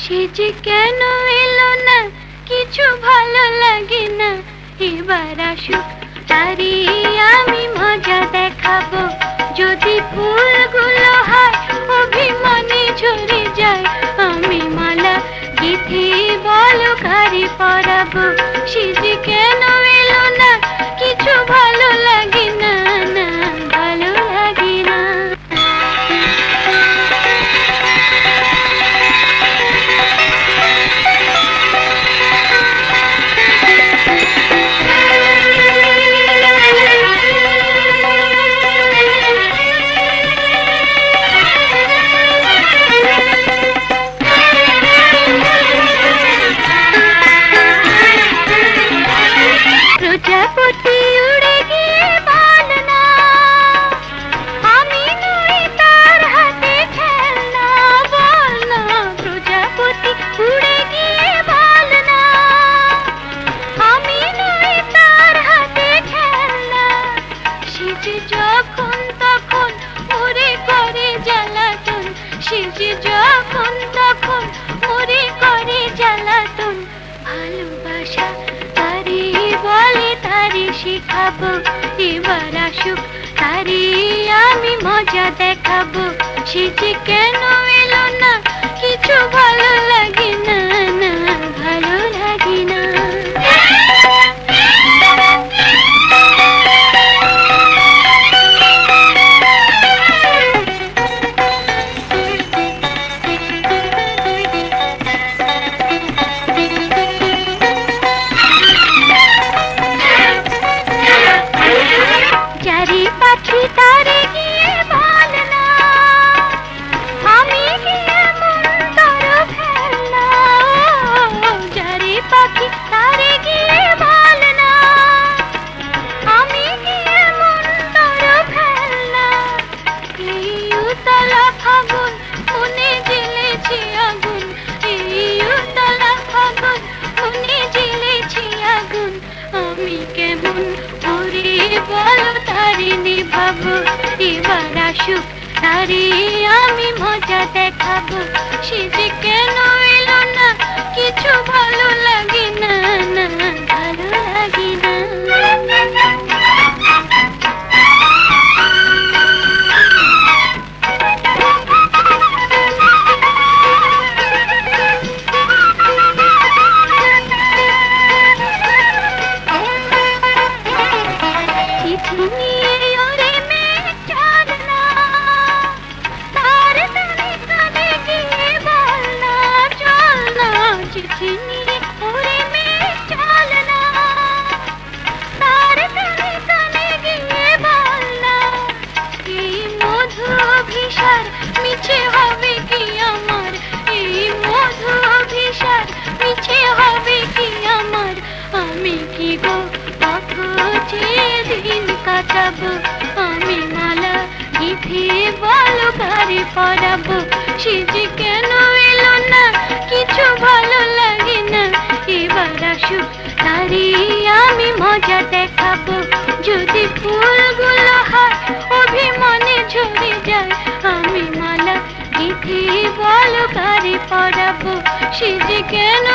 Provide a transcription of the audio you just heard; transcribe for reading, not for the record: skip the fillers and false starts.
সে যে কেন এলো না কিছু ভালো লাগে না। এবার আসুক তারই আমি মজা দেখাবো। যদি ফুলগুলো হয় অভিমানে ঝরে যায়, আমি মালা গেঁথে বলো কারে পরাবো। সে যে কেন এলো না কিছু ভালো লাগে না, না ভালো লাগে না। প্রজাপতি উড়ে গিয়ে বল না আমি নই তার হাতে খেলনা, বল না। প্রজাপতি উড়ে গিয়ে বল না আমি নই তার হাতে খেলনা। সে যে যখন তখন ওরে করে জ্বালাতন, সে যে যখন তখন ওরে করে জ্বালাতন। ভালোবাসা তারে বলে তারে শিখাবো। এবার আসুক তারে আমি মজা দেখাবো। সে যে কেন এলো না কিছু ভালো লাগে না, না ভালো লাগে না। যারে পাখি তারে গিয়ে বল না আমি গিয়ে মন তোর ফেলনা। যারে পাখি তারে গিয়ে বল না আমি গিয়ে মন তোর ফেলনা। এই উতলা ফাগুন মনে জ্বেলেছে আগুন, এই উতলা ফাগুন মনে জ্বেলেছে আগুন। আমি কেমন করে বলো তারে নিভাবো। এবার আসুক তারে আমি মজা দেখাবো। সে যে কেন এলো না কিছু ভালো লাগে না, না ভালো লাগে না। চিঠি নিয়ে ওরে মেয়ে চল না তার কানে কানে গিয়ে বল না, চল না। চিঠি নিয়ে ওরে মেয়ে চল না তার কানে কানে গিয়ে বল না। এই মধু অভিসার মিছে হবে কি আমার, এই মধু অভিসার মিছে হবে কি আমার। আমি কি গো অথচে দিন কাটাবো, আমি মালা গেঁথে বলো কারে পরাবো। সে যে কেন এলো না কিছু ভালো লাগে না। এবার আসুক তারে আমি মজা দেখাবো। যদি ফুলগুলো হয় অভিমানে ঝরে যায়, আমি মালা গেঁথে বলো কারে পরাবো। সে যে কেন